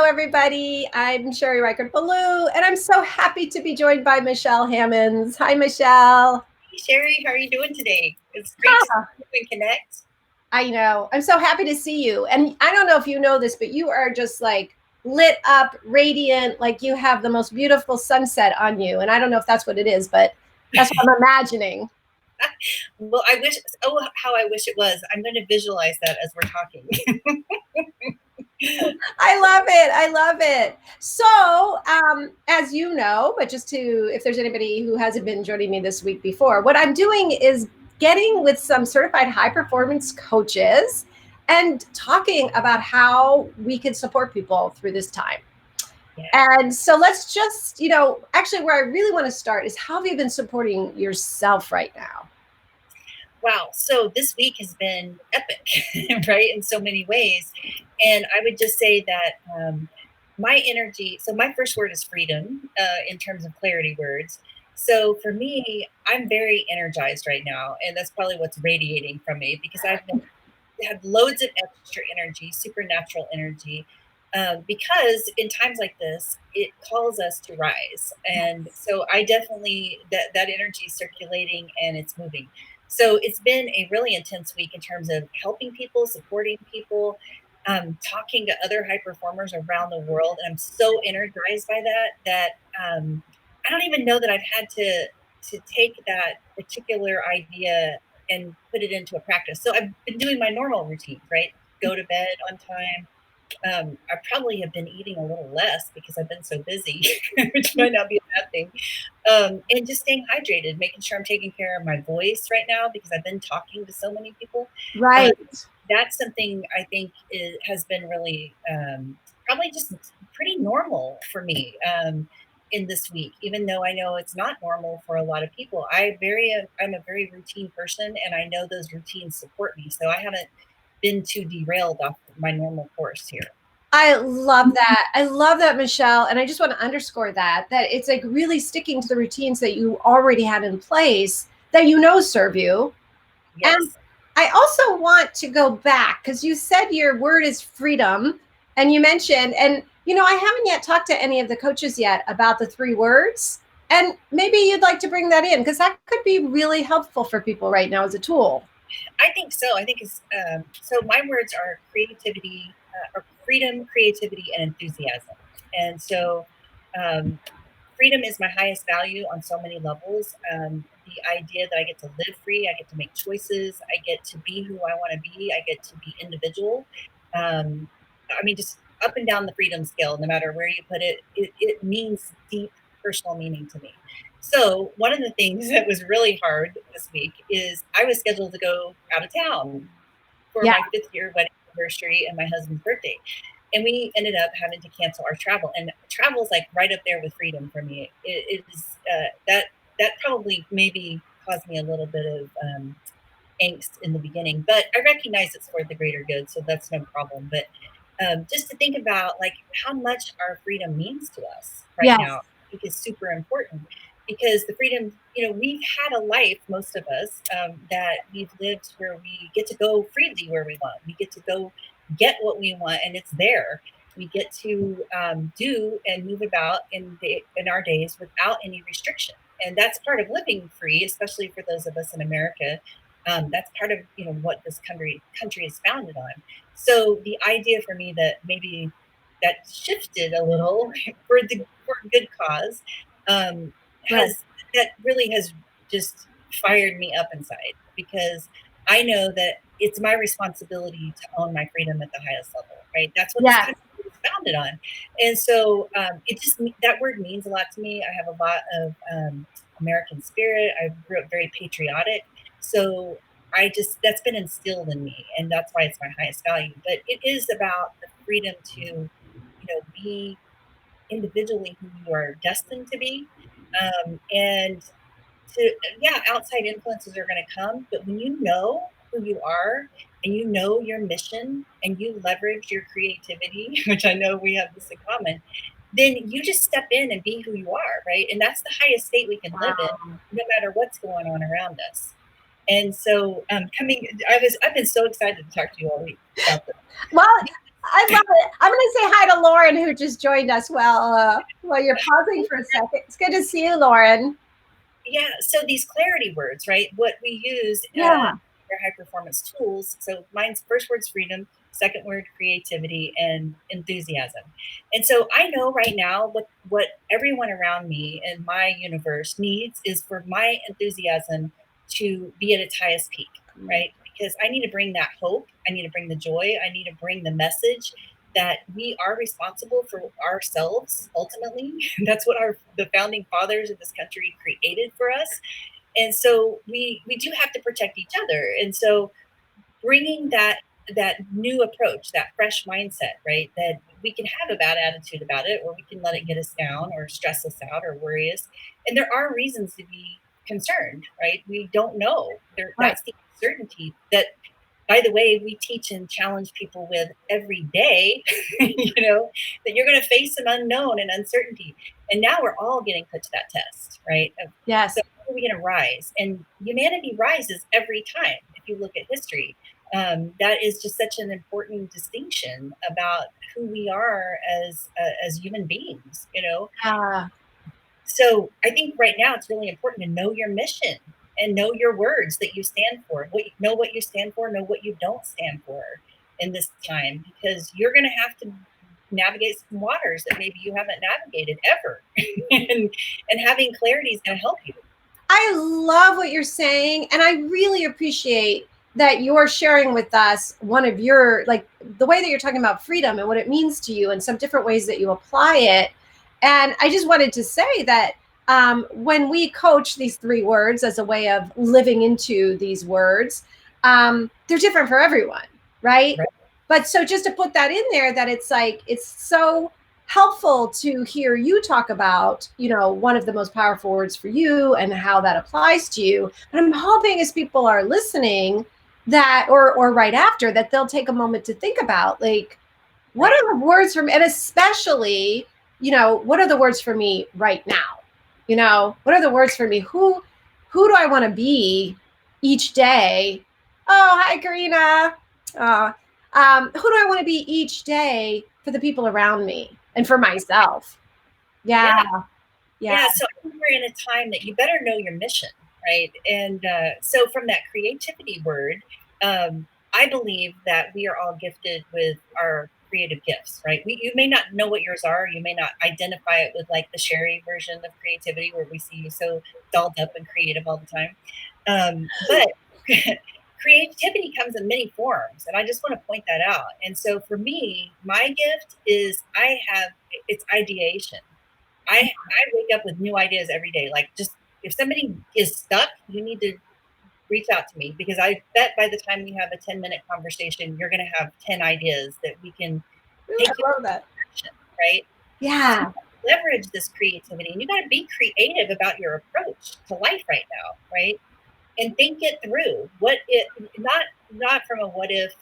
everybody. I'm Sherry Reichert-Ballou, and I'm so happy to be joined by Michelle Hammons. Hi, Michelle. Hey, Sherry, how are you doing today? It's great to see you and connect. I know. I'm so happy to see you. And I don't know if you know this, but you are just like lit up, radiant, like you have the most beautiful sunset on you. And I don't know if that's what it is, but that's what I'm imagining. Well, how I wish it was. I'm going to visualize that as we're talking. I love it. I love it. So, as you know, but just to, if there's anybody who hasn't been joining me this week before, what I'm doing is getting with some certified high performance coaches and talking about how we can support people through this time. Yeah. And so let's just, actually where I really want to start is how have you been supporting yourself right now? Wow. So this week has been epic, right? In so many ways. And I would just say that my energy, so my first word is freedom in terms of clarity words. So for me, I'm very energized right now. And that's probably what's radiating from me because I've had loads of extra energy, supernatural energy. Because in times like this, it calls us to rise. And so I definitely, that energy is circulating and it's moving. So it's been a really intense week in terms of helping people, supporting people, talking to other high performers around the world. And I'm so energized by that I don't even know that I've had to take that particular idea and put it into a practice. So I've been doing my normal routine, right? Go to bed on time. I probably have been eating a little less because I've been so busy, which might not be a bad thing. And just staying hydrated, making sure I'm taking care of my voice right now because I've been talking to so many people. Right. That's something I think has been really probably just pretty normal for me in this week, even though I know it's not normal for a lot of people. I'm a very routine person, and I know those routines support me. So I haven't been too derailed off my normal course here. I love that. I love that, Michelle. And I just want to underscore that it's like really sticking to the routines that you already had in place that serve you. Yes. And I also want to go back because you said your word is freedom, and you mentioned, and I haven't yet talked to any of the coaches yet about the 3 words. And maybe you'd like to bring that in because that could be really helpful for people right now as a tool. I think so. I think it's so. My words are creativity, or freedom, creativity, and enthusiasm. And so, freedom is my highest value on so many levels. The idea that I get to live free, I get to make choices, I get to be who I want to be, I get to be individual. I mean, just up and down the freedom scale, no matter where you put it, it means deep personal meaning to me. So one of the things that was really hard this week is I was scheduled to go out of town for my 5th year wedding anniversary and my husband's birthday. And we ended up having to cancel our travel. And travel is like right up there with freedom for me. It is that probably maybe caused me a little bit of angst in the beginning, but I recognize it's for the greater good, so that's no problem. But just to think about like how much our freedom means to us right now, I think is super important. Because the freedom, we've had a life, most of us, that we've lived where we get to go freely where we want. We get to go get what we want, and it's there. We get to do and move about in our days without any restriction. And that's part of living free, especially for those of us in America. That's part of what this country is founded on. So the idea for me that maybe that shifted a little for a good cause. That really has just fired me up inside because I know that it's my responsibility to own my freedom at the highest level, right? That's what this country is founded on. And so that word means a lot to me. I have a lot of American spirit. I grew up very patriotic. So that's been instilled in me, and that's why it's my highest value. But it is about the freedom to, be individually who you are destined to be. And outside influences are going to come, but when you know who you are and you know your mission and you leverage your creativity, which I know we have this in common, then you just step in and be who you are, right? And that's the highest state we can live in, no matter what's going on around us. And so I've been so excited to talk to you all week about this. Well, I love it. I'm going to say hi to Laura Lauren, who just joined us while you're pausing for a second. It's good to see you, Lauren. Yeah, so these clarity words, right? What we use Yeah. for high performance tools. So mine's first word's freedom, second word creativity, and enthusiasm. And so I know right now what everyone around me in my universe needs is for my enthusiasm to be at its highest peak, right? Because I need to bring that hope, I need to bring the joy, I need to bring the message that we are responsible for ourselves ultimately. That's what the founding fathers of this country created for us. And so we do have to protect each other. And so bringing that new approach, that fresh mindset, right? That we can have a bad attitude about it, or we can let it get us down or stress us out or worry us. And there are reasons to be concerned, right? We don't know. That's the uncertainty that, by the way, we teach and challenge people with every day, that you're going to face some unknown and uncertainty. And now we're all getting put to that test, right? Yes. So how are we going to rise? And humanity rises every time. If you look at history, that is just such an important distinction about who we are as human beings, So I think right now it's really important to know your mission and know your words that you stand for. Know what you stand for, know what you don't stand for in this time, because you're going to have to navigate some waters that maybe you haven't navigated ever. and having clarity is going to help you. I love what you're saying, and I really appreciate that you're sharing with us one of your, like, the way that you're talking about freedom and what it means to you and some different ways that you apply it. And I just wanted to say that when we coach these 3 words as a way of living into these words, they're different for everyone, right? But so just to put that in there, that it's like, it's so helpful to hear you talk about, one of the most powerful words for you and how that applies to you. But I'm hoping as people are listening that, or right after, that they'll take a moment to think about, like, what are the words for me? And especially, what are the words for me right now? What are the words for me? Who do I want to be each day? Oh, hi, Karina. Who do I want to be each day for the people around me and for myself? Yeah. So I think we're in a time that you better know your mission, right? And so from that creativity word, I believe that we are all gifted with our creative gifts, right? You may not know what yours are. You may not identify it with like the Sherry version of creativity, where we see you so dolled up and creative all the time. But creativity comes in many forms, and I just want to point that out. And so for me, my gift is it's ideation. I wake up with new ideas every day. Like, just if somebody is stuck, you need to reach out to me, because I bet by the time we have a 10-minute conversation, you're going to have 10 ideas that we can take you in that direction, right? Yeah. So leverage this creativity, and you got to be creative about your approach to life right now, right? And think it through. Not from a what if,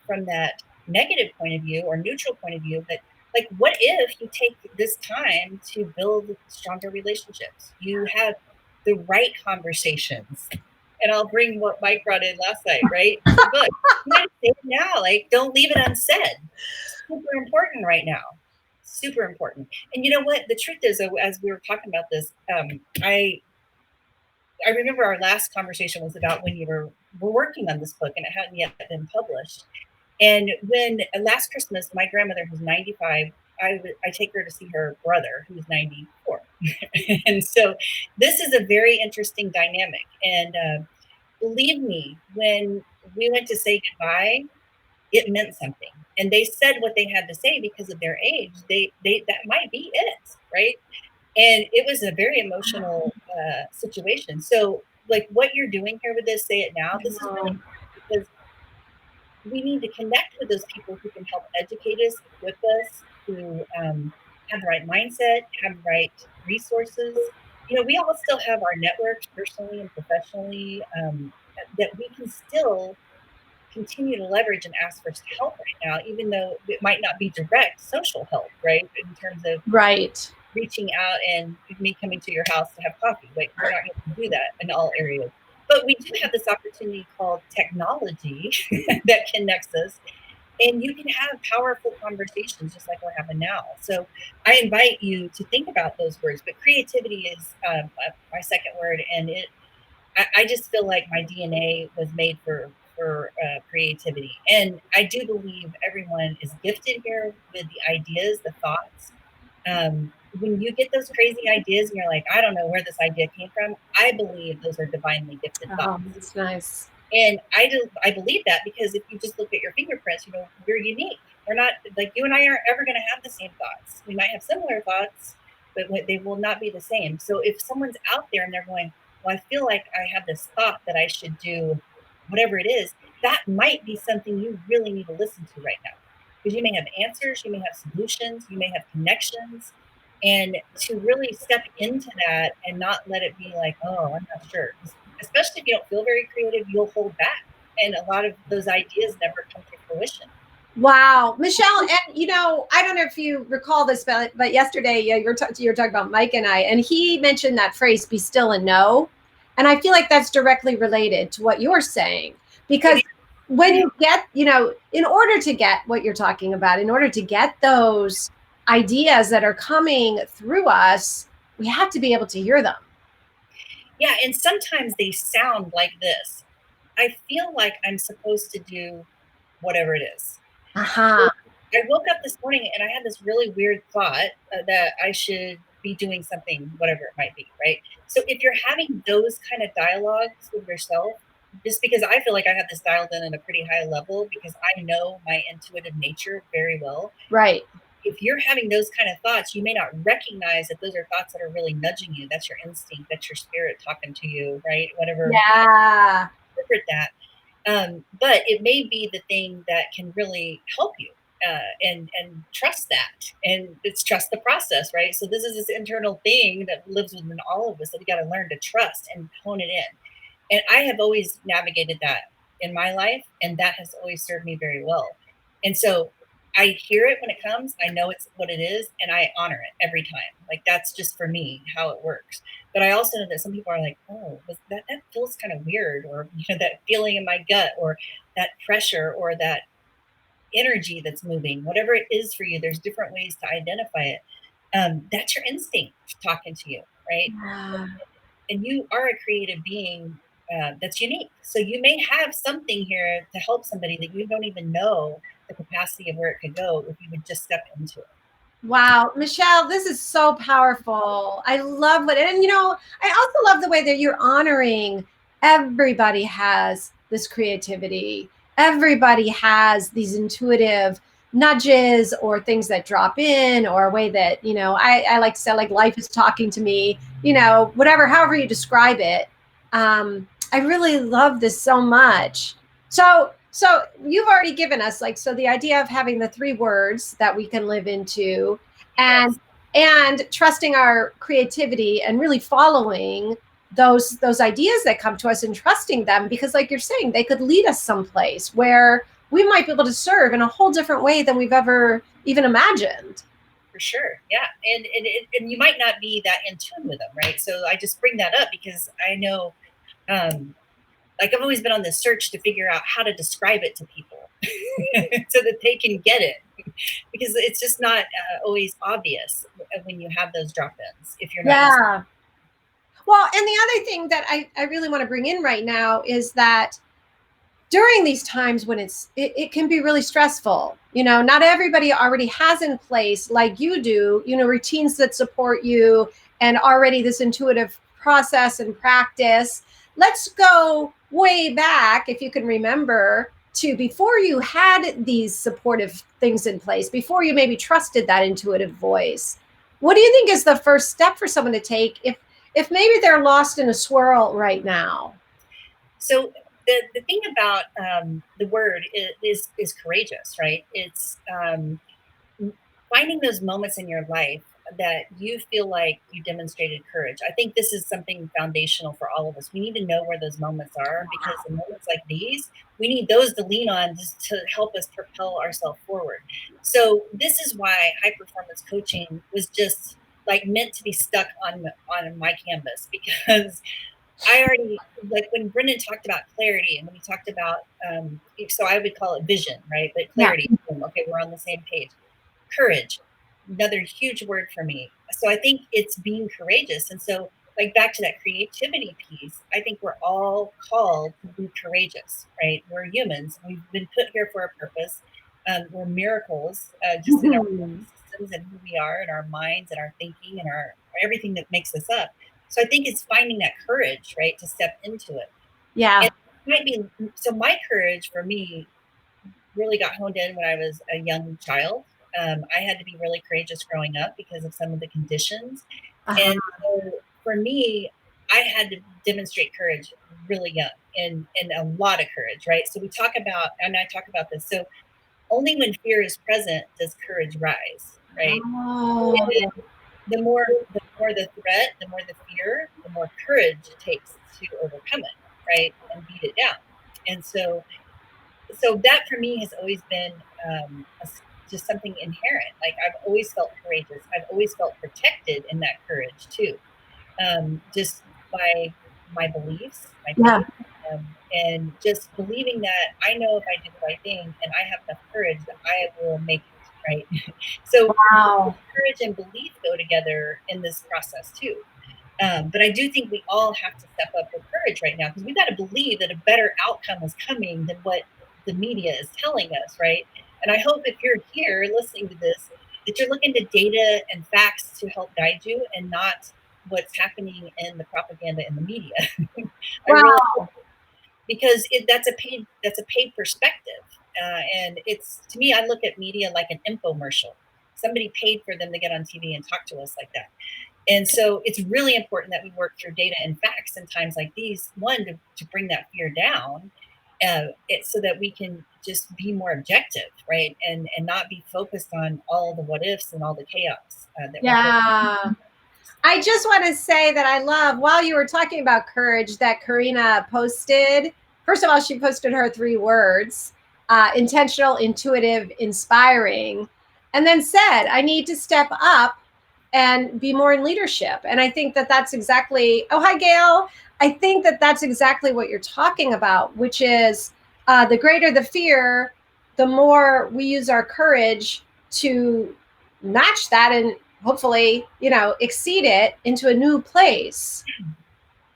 from that negative point of view or neutral point of view, but like, what if you take this time to build stronger relationships? You have the right conversations. And I'll bring what Mike brought in last night, right? Look, you gotta say it now. Like, don't leave it unsaid. Super important right now. Super important. And you know what? The truth is, as we were talking about this, I remember our last conversation was about when we're working on this book and it hadn't yet been published. And when last Christmas, my grandmother, who's 95, I take her to see her brother, who's 94. And so this is a very interesting dynamic. And believe me, when we went to say goodbye, it meant something. And they said what they had to say because of their age. They that might be it, right? And it was a very emotional situation. So, like, what you're doing here with this, say it now, this is really, because we need to connect with those people who can help educate us, equip us, who have the right mindset, have the right resources. We all still have our networks personally and professionally, that we can still continue to leverage and ask for help right now, even though it might not be direct social help, right? In terms of reaching out and me coming to your house to have coffee. Like, we're not going to do that in all areas. But we do have this opportunity called technology that connects us. and you can have powerful conversations just like we're having now. So I invite you to think about those words. But creativity is my second word, and I just feel like my DNA was made for creativity, and I do believe everyone is gifted here with the ideas, the thoughts. When you get those crazy ideas and you're like, I don't know where this idea came from, I believe those are divinely gifted Oh, thoughts. that's nice. And I believe that because if you just look at your fingerprints, you know, we're unique. We're not like you and I aren't ever going to have the same thoughts. We might have similar thoughts, but they will not be the same. So if someone's out there and they're going, well, I feel like I have this thought that I should do whatever it is, that might be something you really need to listen to right now. Because you may have answers, you may have solutions, you may have connections. And to really step into that and not let it be like, oh, I'm not sure. Especially if you don't feel very creative, you'll hold back. And a lot of those ideas never come to fruition. Wow, Michelle, and you know, I don't know if you recall this, but yesterday you were talking about Mike and I, and he mentioned that phrase "be still and know," and I feel like that's directly related to what you're saying because when you get, you know, in order to get what you're talking about, in order to get those ideas that are coming through us, we have to be able to hear them. Yeah, and sometimes they sound like this. I feel like I'm supposed to do whatever it is. Uh-huh. I woke up this morning and I had this really weird thought that I should be doing something, whatever it might be, right? So if you're having those kind of dialogues with yourself, just because I feel like I have this dialed in at a pretty high level because I know my intuitive nature very well. Right. If you're having those kind of thoughts, you may not recognize that those are thoughts that are really nudging you. That's your instinct. That's your spirit talking to you, right? Whatever. Yeah. Interpret that. But it may be the thing that can really help you and trust that. And it's trust the process, right? So this is this internal thing that lives within all of us that we got to learn to trust and hone it in. And I have always navigated that in my life, and that has always served me very well. And so I hear it when it comes. I know it's what it is, and I honor it every time. Like that's just for me how it works. But I also know that some people are like, "Oh, that feels kind of weird," or you know, that feeling in my gut, or that pressure, or that energy that's moving. Whatever it is for you, there's different ways to identify it. That's your instinct talking to you, right? Yeah. And you are a creative being that's unique. So you may have something here to help somebody that you don't even know the capacity of where it could go if you would just step into it. Wow, Michelle, this is so powerful. I love it. And, you know, I also love the way that you're honoring everybody has this creativity. Everybody has these intuitive nudges or things that drop in or a way that, you know, I like to say like life is talking to me, you know, whatever, however you describe it. I really love this so much. So you've already given us like so the idea of having the three words that we can live into and Yes. and trusting our creativity and really following those ideas that come to us and trusting them because like you're saying they could lead us someplace where we might be able to serve in a whole different way than we've ever even imagined. For sure. Yeah. And you might not be that in tune with them, right? So I just bring that up because I know like I've always been on this search to figure out how to describe it to people so that they can get it because it's just not always obvious when you have those drop-ins if you're not used to. Yeah. Well, and the other thing that I really want to bring in right now is that during these times when it can be really stressful, you know, not everybody already has in place like you do, you know, routines that support you and already this intuitive process and practice. Let's go way back, if you can remember, to before you had these supportive things in place, before you maybe trusted that intuitive voice. What do you think is the first step for someone to take if maybe they're lost in a swirl right now? So the thing about the word is courageous, right? It's finding those moments in your life that you feel like you demonstrated courage. I think this is something foundational for all of us. We need to know where those moments are because in moments like these, we need those to lean on just to help us propel ourselves forward. So this is why high performance coaching was just like meant to be stuck on my canvas because I already, like when Brendan talked about clarity and when he talked about, so I would call it vision, right? But clarity, okay, we're on the same page. Courage, another huge word for me. So I think it's being courageous. And so, like, back to that creativity piece, I think we're all called to be courageous, right? We're humans. We've been put here for a purpose. We're miracles, just in our systems and who we are, and our minds, and our thinking, and our everything that makes us up. So I think it's finding that courage, right, to step into it. Yeah. And it might be, so my courage for me really got honed in when I was a young child. I had to be really courageous growing up because of some of the conditions. And so for me, I had to demonstrate courage really young, and a lot of courage, right? So we talk about, and I talk about this. So only when fear is present does courage rise, right? Oh. The more the threat, the more the fear, the more courage it takes to overcome it, right? And beat it down. And so that for me has always been just something inherent. Like I've always felt courageous. I've always felt protected in that courage too, just by my beliefs, my faith, and just believing that I know if I do the right thing and I have enough courage that I will make it, right? So wow. courage and belief go together in this process too. But I do think we all have to step up with courage right now because we got to believe that a better outcome is coming than what the media is telling us, right? And I hope if you're here listening to this, that you're looking to data and facts to help guide you and not what's happening in the propaganda in the media. I really, because that's a paid perspective, and it's, to me, I look at media like an infomercial. Somebody paid for them to get on TV and talk to us like that. And so it's really important that we work through data and facts in times like these, one, to bring that fear down, so that we can just be more objective, right? And not be focused on all the what ifs and all the chaos that we're Yeah. I just want to say that I love, while you were talking about courage, that Karina posted. First of all, she posted her 3 words: intentional, intuitive, inspiring, and then said, I need to step up and be more in leadership. And I think that that's exactly, oh, hi, Gail. I think that that's exactly what you're talking about, which is the greater the fear, the more we use our courage to match that and hopefully, exceed it into a new place.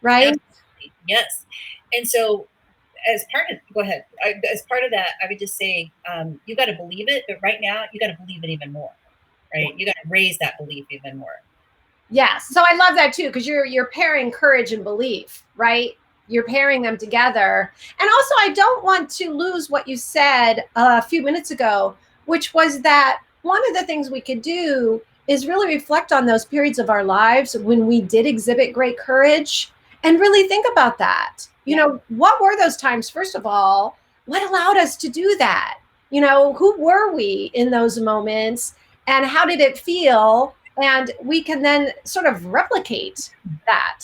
Right? Absolutely. Yes. And so as part of, go ahead. As part of that, I would just say, you got to believe it, but right now you got to believe it even more, right? You got to raise that belief even more. Yes. So I love that too, because you're pairing courage and belief, right? You're pairing them together. And also, I don't want to lose what you said a few minutes ago, which was that one of the things we could do is really reflect on those periods of our lives when we did exhibit great courage and really think about that. What were those times? First of all, what allowed us to do that? Who were we in those moments and how did it feel? And we can then sort of replicate that.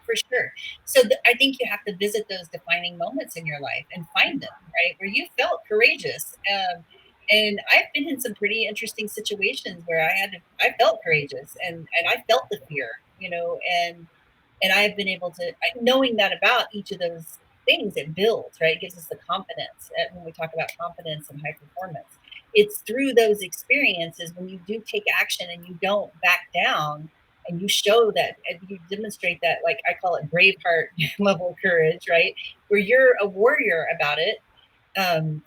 For sure. So I think you have to visit those defining moments in your life and find them, right? Where you felt courageous. And I've been in some pretty interesting situations where I felt courageous and I felt the fear, and I've been able to, knowing that about each of those things, it builds, right? It gives us the confidence. And when we talk about confidence and high performance, it's through those experiences when you do take action and you don't back down and you show that, and you demonstrate that, like I call it Braveheart level courage, right? Where you're a warrior about it,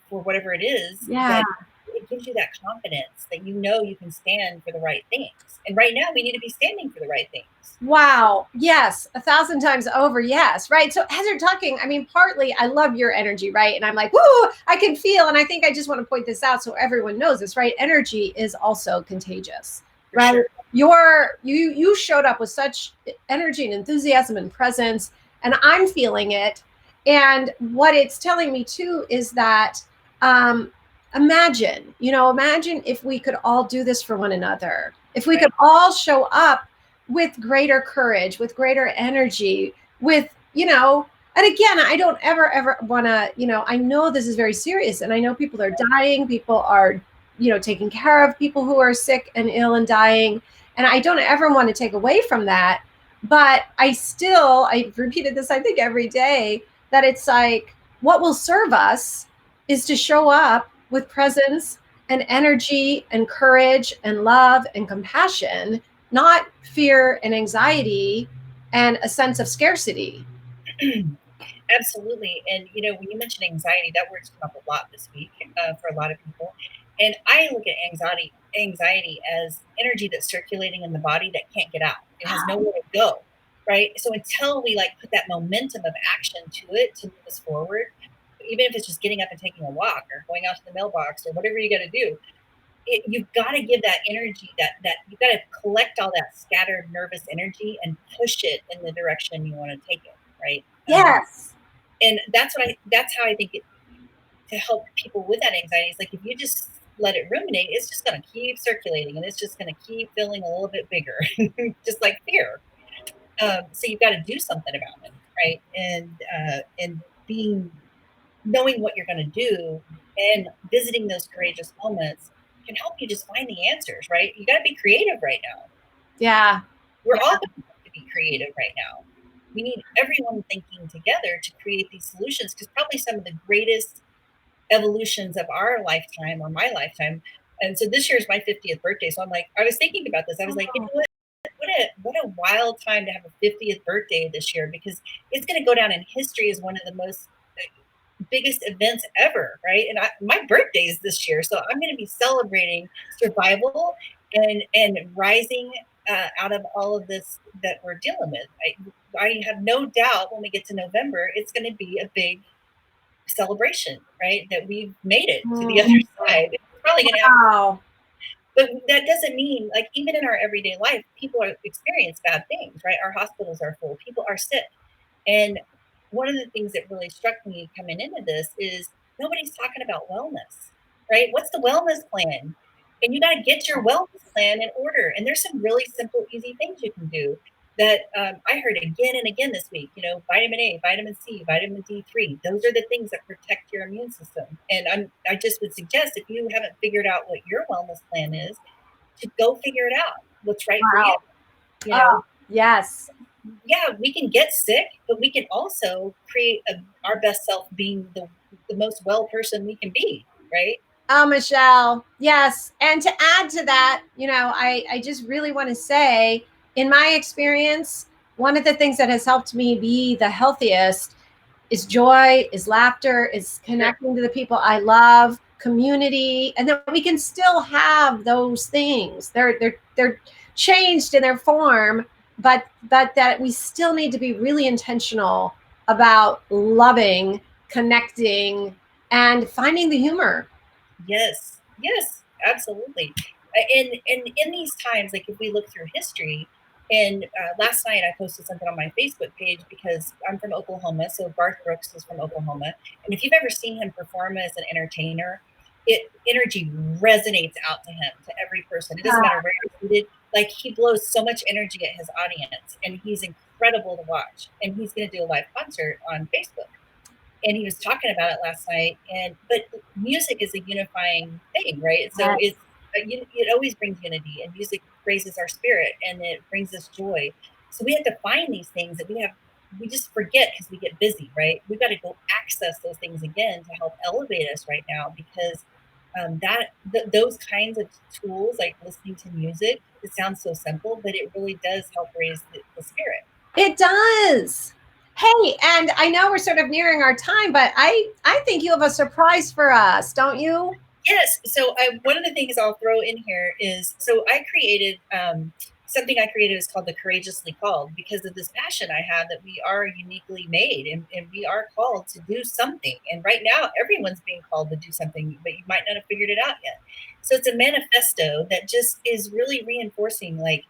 for whatever it is, that it gives you that confidence that you can stand for the right things. And right now we need to be standing for the right things. Wow. Yes. 1,000 times over. Yes. Right. So as you're talking, I mean, partly I love your energy, right? And I'm like, whoo, I can feel. And I think I just want to point this out so everyone knows this, right? Energy is also contagious, right? Sure. You showed up with such energy and enthusiasm and presence, and I'm feeling it. And what it's telling me too is that imagine if we could all do this for one another, if we could all show up with greater courage, with greater energy, with, and again, I don't ever want to, I know this is very serious and I know people are dying, people are, taking care of people who are sick and ill and dying. And I don't ever want to take away from that. But I've repeated this, I think, every day, that it's like what will serve us is to show up with presence and energy and courage and love and compassion, not fear and anxiety and a sense of scarcity. Absolutely. And, when you mentioned anxiety, that word's come up a lot this week for a lot of people. And I look at anxiety as energy that's circulating in the body that can't get out. It has nowhere to go, right? So until we like put that momentum of action to it to move us forward, even if it's just getting up and taking a walk or going out to the mailbox or whatever you got to do, you've got to give that energy, that you've got to collect all that scattered nervous energy and push it in the direction you want to take it, right? Yes. And that's how I think to help people with that anxiety is like, if you just let it ruminate, it's just going to keep circulating and it's just going to keep feeling a little bit bigger, just like fear. So you've got to do something about it, right? And being knowing what you're going to do and visiting those courageous moments can help you just find the answers, right? You got to be creative right now. Yeah. We're all going to have to be creative right now. We need everyone thinking together to create these solutions, because probably some of the greatest evolutions of our lifetime or my lifetime. And so this year is my 50th birthday. So I'm like, I was thinking about this. I was like, you know what a wild time to have a 50th birthday this year, because it's going to go down in history as one of the most biggest events ever, right? And my birthday is this year, so I'm going to be celebrating survival and rising out of all of this that we're dealing with. I have no doubt when we get to November, it's going to be a big celebration, right? That we've made it to the other side. It's probably going to happen. Wow. But that doesn't mean, like, even in our everyday life, people experience bad things, right? Our hospitals are full, people are sick. And one of the things that really struck me coming into this is nobody's talking about wellness, right? What's the wellness plan? And you got to get your wellness plan in order. And there's some really simple, easy things you can do that I heard again and again this week. Vitamin A, vitamin C, vitamin D3. Those are the things that protect your immune system. And I just would suggest, if you haven't figured out what your wellness plan is, to go figure it out. What's right for you? Wow. You know, Yes. yeah, we can get sick, but we can also create our best self, being the most well person we can be, right? Oh, Michelle. Yes. And to add to that, I just really want to say, in my experience, one of the things that has helped me be the healthiest is joy, is laughter, is Sure. connecting to the people I love, community, and that we can still have those things. They're changed in their form, but that we still need to be really intentional about loving, connecting, and finding the humor. Yes, yes, absolutely. And in these times, like if we look through history, and last night I posted something on my Facebook page because I'm from Oklahoma, so Garth Brooks is from Oklahoma, and if you've ever seen him perform as an entertainer, energy resonates out to him, to every person. It doesn't matter where you're seated. Like, he blows so much energy at his audience, and he's incredible to watch. And he's going to do a live concert on Facebook, and he was talking about it last night. But music is a unifying thing, right? So it always brings unity, and music raises our spirit and it brings us joy. So we have to find these things that we just forget because we get busy, right? We've got to go access those things again to help elevate us right now, because those kinds of tools, like listening to music, it sounds so simple, but it really does help raise the spirit. It does. Hey, and I know we're sort of nearing our time, but I think you have a surprise for us, don't you? Yes. So one of the things I'll throw in here is, so I created something I created is called the Courageously Called, because of this passion I have that we are uniquely made, and we are called to do something. And right now, everyone's being called to do something, but you might not have figured it out yet. So it's a manifesto that just is really reinforcing, like,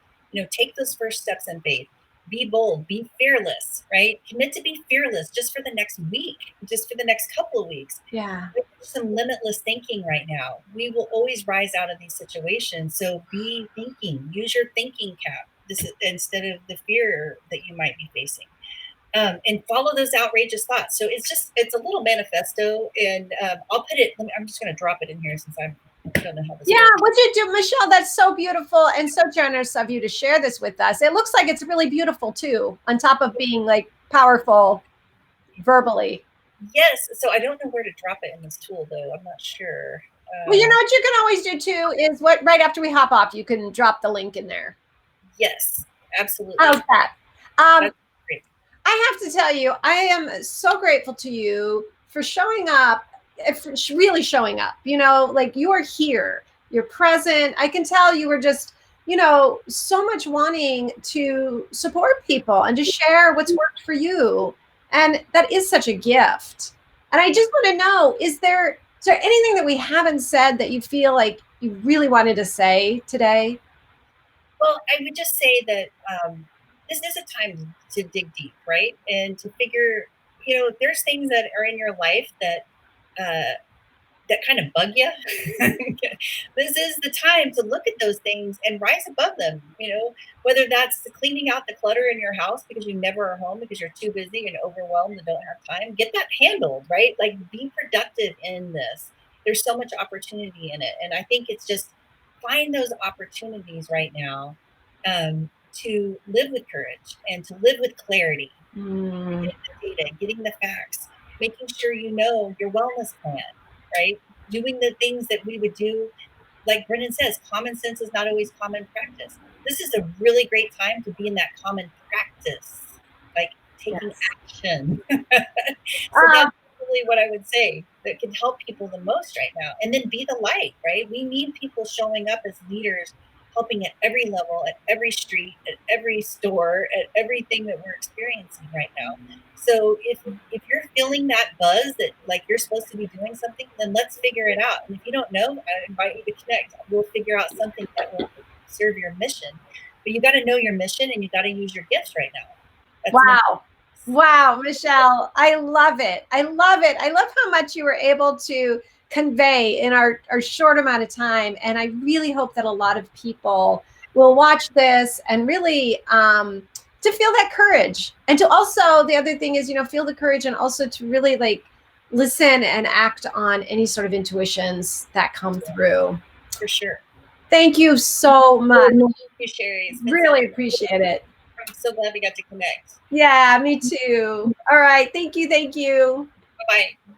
take those first steps in faith. Be bold, be fearless, right? Commit to be fearless just for the next week, just for the next couple of weeks. Yeah. Some limitless thinking right now. We will always rise out of these situations. So be thinking, use your thinking cap. This is instead of the fear that you might be facing. And follow those outrageous thoughts. So it's a little manifesto, and I'll put it. I'm just going to drop it in here since I'm I don't know how this Yeah, works. what you do, Michelle, that's so beautiful and so generous of you to share this with us. It looks like it's really beautiful too, on top of being like powerful verbally. Yes, so I don't know where to drop it in this tool though. I'm not sure. Well, you know what you can always do too is what right after we hop off, you can drop the link in there. Yes, absolutely. How's that? That's great. I have to tell you, I am so grateful to you for showing up, for really showing up. You know, like you are here, you're present. I can tell you were just, you know, so much wanting to support people and to share what's worked for you. And that is such a gift. And I just want to know, is there anything that we haven't said that you feel like you really wanted to say today? Well, I would just say that this is a time to dig deep, right? And to figure, there's things that are in your life that uh, that kind of bug you. This is the time to look at those things and rise above them. Whether that's cleaning out the clutter in your house because you never are home because you're too busy and overwhelmed and don't have time. Get that handled, right? Like be productive in this. There's so much opportunity in it, and I think it's just find those opportunities right now to live with courage and to live with clarity. Getting the data, getting the facts, making sure you know your wellness plan, right? Doing the things that we would do. Like Brennan says, common sense is not always common practice. This is a really great time to be in that common practice, like taking action. So that's really what I would say that can help people the most right now. And then be the light, right? We need people showing up as leaders, helping at every level, at every street, at every store, at everything that we're experiencing right now. So if you're feeling that buzz that like you're supposed to be doing something, then let's figure it out. And if you don't know, I invite you to connect. We'll figure out something that will serve your mission. But you got to know your mission and you got to use your gifts right now. That's wow. Wow, Michelle, I love it. I love it. I love how much you were able to convey in our short amount of time. And I really hope that a lot of people will watch this and really to feel that courage. And to also, the other thing is, feel the courage and also to really like listen and act on any sort of intuitions that come through. For sure. Thank you so much. Thank you, Sherry. Really appreciate it. I'm so glad we got to connect. Yeah, me too. All right. Thank you. Thank you. Bye-bye.